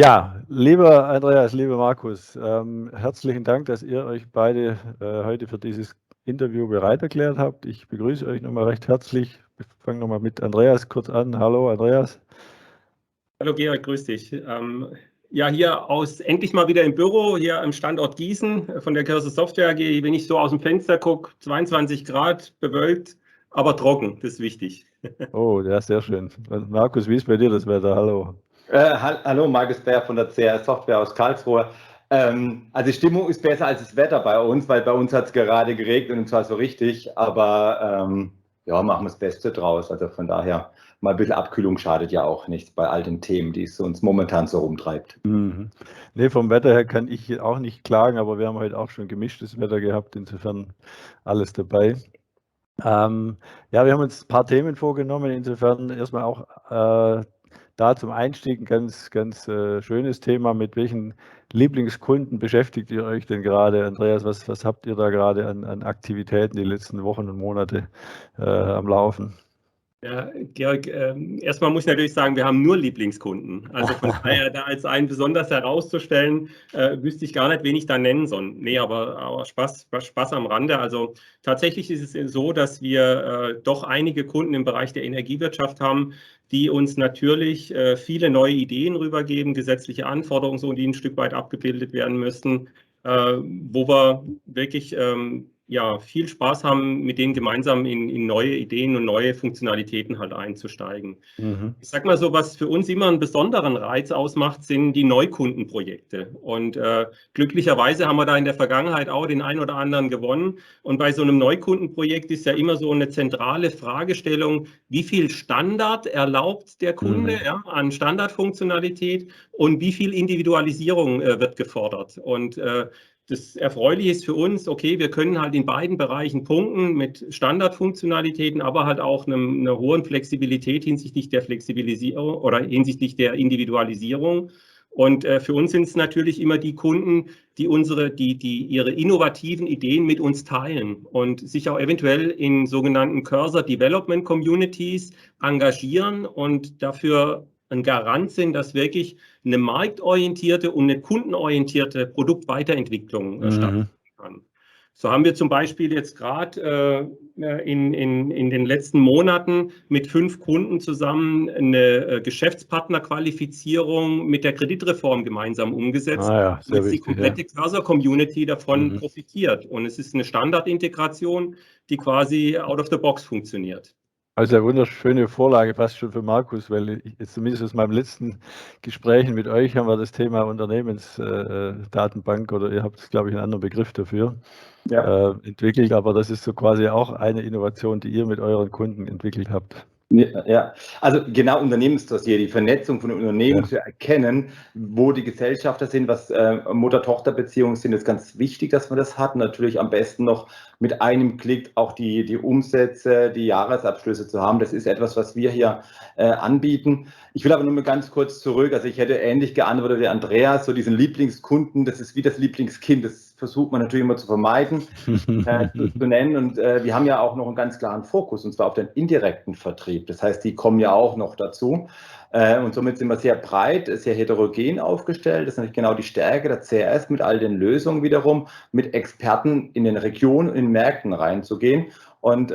Ja, lieber Andreas, lieber Markus, herzlichen Dank, dass ihr euch beide heute für dieses Interview bereit erklärt habt. Ich begrüße euch nochmal recht herzlich. Wir fangen nochmal mit Andreas kurz an. Hallo, Andreas. Hallo Georg, grüß dich. Ja, hier endlich mal wieder im Büro, hier am Standort Gießen von der Cursor Software AG. Wenn ich so aus dem Fenster gucke, 22 Grad, bewölkt, aber trocken, das ist wichtig. Oh, ja, sehr schön. Und Markus, wie ist bei dir das Wetter? Hallo. Hallo, Markus Bär von der CR Software aus Karlsruhe. Also die Stimmung ist besser als das Wetter bei uns, weil bei uns hat es gerade geregnet und zwar so richtig, aber ja, machen wir das Beste draus. Also von daher, mal ein bisschen Abkühlung schadet ja auch nichts bei all den Themen, die es uns momentan so rumtreibt. Mhm. Nee, vom Wetter her kann ich auch nicht klagen, aber wir haben heute auch schon gemischtes Wetter gehabt, insofern alles dabei. Ja, wir haben uns ein paar Themen vorgenommen, insofern erstmal auch da zum Einstieg ein ganz schönes Thema. Mit welchen Lieblingskunden beschäftigt ihr euch denn gerade? Andreas, was habt ihr da gerade an Aktivitäten die letzten Wochen und Monate am Laufen? Ja, Georg, erstmal muss ich natürlich sagen, wir haben nur Lieblingskunden. Also von daher da als einen besonders herauszustellen, wüsste ich gar nicht, wen ich da nennen soll. Nee, aber Spaß am Rande. Also tatsächlich ist es so, dass wir doch einige Kunden im Bereich der Energiewirtschaft haben, die uns natürlich viele neue Ideen rübergeben, gesetzliche Anforderungen, so die ein Stück weit abgebildet werden müssten, wo wir wirklich ja, viel Spaß haben, mit denen gemeinsam in neue Ideen und neue Funktionalitäten halt einzusteigen. Mhm. Ich sag mal so, was für uns immer einen besonderen Reiz ausmacht, sind die Neukundenprojekte. Und glücklicherweise haben wir da in der Vergangenheit auch den einen oder anderen gewonnen. Und bei so einem Neukundenprojekt ist ja immer so eine zentrale Fragestellung, wie viel Standard erlaubt der Kunde ja, an Standardfunktionalität und wie viel Individualisierung wird gefordert. Und das Erfreuliche ist für uns, okay, wir können halt in beiden Bereichen punkten mit Standardfunktionalitäten, aber halt auch einer hohen Flexibilität hinsichtlich der Flexibilisierung oder hinsichtlich der Individualisierung. Und für uns sind es natürlich immer die Kunden, die ihre innovativen Ideen mit uns teilen und sich auch eventuell in sogenannten Cursor Development Communities engagieren und dafür ein Garant sind, dass wirklich eine marktorientierte und eine kundenorientierte Produktweiterentwicklung stattfinden kann. So haben wir zum Beispiel jetzt gerade in den letzten Monaten mit 5 Kunden zusammen eine Geschäftspartnerqualifizierung mit der Kreditreform gemeinsam umgesetzt, Ja, damit die komplette Cursor-Community davon profitiert. Und es ist eine Standardintegration, die quasi out of the box funktioniert. Also eine wunderschöne Vorlage fast schon für Markus, weil jetzt zumindest aus meinem letzten Gesprächen mit euch haben wir das Thema Unternehmensdatenbank oder ihr habt, glaube ich, einen anderen Begriff dafür entwickelt, aber das ist so quasi auch eine Innovation, die ihr mit euren Kunden entwickelt habt. Ja, also genau Unternehmensdossier, die Vernetzung von Unternehmen zu erkennen, wo die Gesellschafter sind, was Mutter-Tochter-Beziehungen sind, ist ganz wichtig, dass man das hat. Natürlich am besten noch mit einem Klick auch die Umsätze, die Jahresabschlüsse zu haben. Das ist etwas, was wir hier anbieten. Ich will aber nur mal ganz kurz zurück. Also ich hätte ähnlich geantwortet wie Andreas, so diesen Lieblingskunden, das ist wie das Lieblingskind. Das versucht man natürlich immer zu vermeiden, zu nennen. Und wir haben ja auch noch einen ganz klaren Fokus, und zwar auf den indirekten Vertrieb. Das heißt, die kommen ja auch noch dazu. Und somit sind wir sehr breit, sehr heterogen aufgestellt. Das ist natürlich genau die Stärke der CRS, mit all den Lösungen wiederum, mit Experten in den Regionen, in den Märkten reinzugehen. Und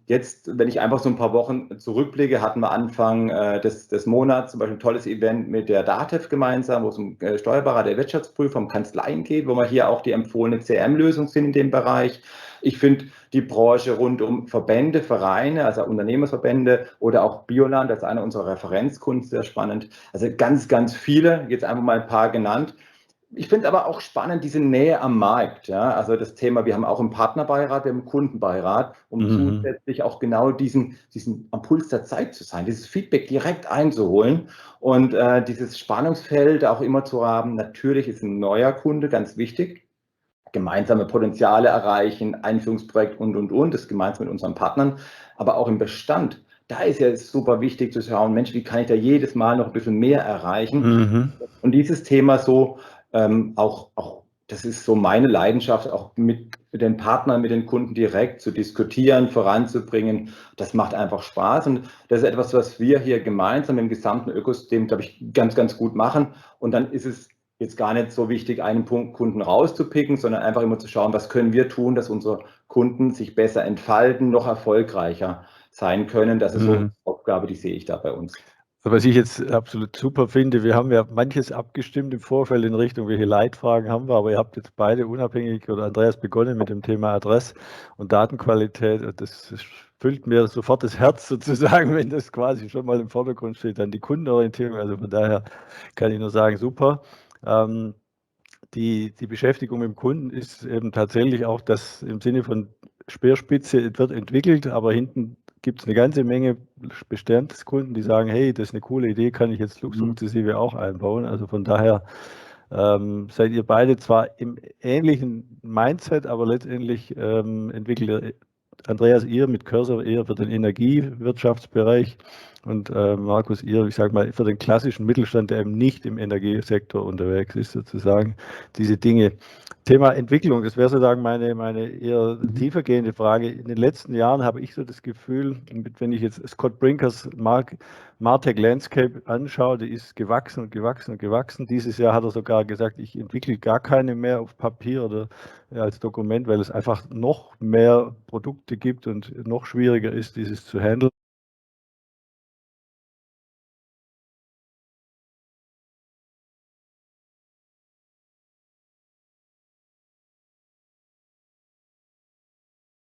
jetzt, wenn ich einfach so ein paar Wochen zurückblicke, hatten wir Anfang des Monats zum Beispiel ein tolles Event mit der DATEV gemeinsam, wo es um Steuerberater, der Wirtschaftsprüfer, um Kanzleien geht, wo wir hier auch die empfohlene CRM-Lösung sind in dem Bereich. Ich finde die Branche rund um Verbände, Vereine, also Unternehmerverbände oder auch Bioland als einer unserer Referenzkunden sehr spannend. Also ganz, ganz viele, jetzt einfach mal ein paar genannt. Ich finde aber auch spannend diese Nähe am Markt. Ja? Also das Thema, wir haben auch einen Partnerbeirat, wir haben einen Kundenbeirat, um zusätzlich auch genau diesen am Puls der Zeit zu sein, dieses Feedback direkt einzuholen und dieses Spannungsfeld auch immer zu haben. Natürlich ist ein neuer Kunde ganz wichtig. Gemeinsame Potenziale erreichen, Einführungsprojekt und, das gemeinsam mit unseren Partnern, aber auch im Bestand. Da ist ja super wichtig zu schauen, Mensch, wie kann ich da jedes Mal noch ein bisschen mehr erreichen? Und dieses Thema so auch das ist so meine Leidenschaft, auch mit den Partnern, mit den Kunden direkt zu diskutieren, voranzubringen. Das macht einfach Spaß und das ist etwas, was wir hier gemeinsam im gesamten Ökosystem, glaube ich, ganz, ganz gut machen. Und dann ist es jetzt gar nicht so wichtig, einen Kunden rauszupicken, sondern einfach immer zu schauen, was können wir tun, dass unsere Kunden sich besser entfalten, noch erfolgreicher sein können. Das ist so eine Aufgabe, die sehe ich da bei uns. Was ich jetzt absolut super finde, wir haben ja manches abgestimmt im Vorfeld in Richtung, welche Leitfragen haben wir, aber ihr habt jetzt beide unabhängig, oder Andreas begonnen mit dem Thema Adress- und Datenqualität. Und das füllt mir sofort das Herz sozusagen, wenn das quasi schon mal im Vordergrund steht, dann die Kundenorientierung. Also von daher kann ich nur sagen, super. Die Beschäftigung mit dem Kunden ist eben tatsächlich auch das im Sinne von Speerspitze wird entwickelt, aber hinten gibt es eine ganze Menge Bestandskunden, die sagen, hey, das ist eine coole Idee, kann ich jetzt sukzessive auch einbauen. Also von daher seid ihr beide zwar im ähnlichen Mindset, aber letztendlich entwickelt Andreas ihr mit Cursor eher für den Energiewirtschaftsbereich und Markus ihr, ich sage mal, für den klassischen Mittelstand, der eben nicht im Energiesektor unterwegs ist, sozusagen, diese Dinge. Thema Entwicklung, das wäre sozusagen meine eher tiefergehende Frage. In den letzten Jahren habe ich so das Gefühl, wenn ich jetzt Scott Brinkers Martech Landscape anschaue, die ist gewachsen und gewachsen und gewachsen. Dieses Jahr hat er sogar gesagt, ich entwickle gar keine mehr auf Papier oder als Dokument, weil es einfach noch mehr Produkte gibt und noch schwieriger ist, dieses zu handeln.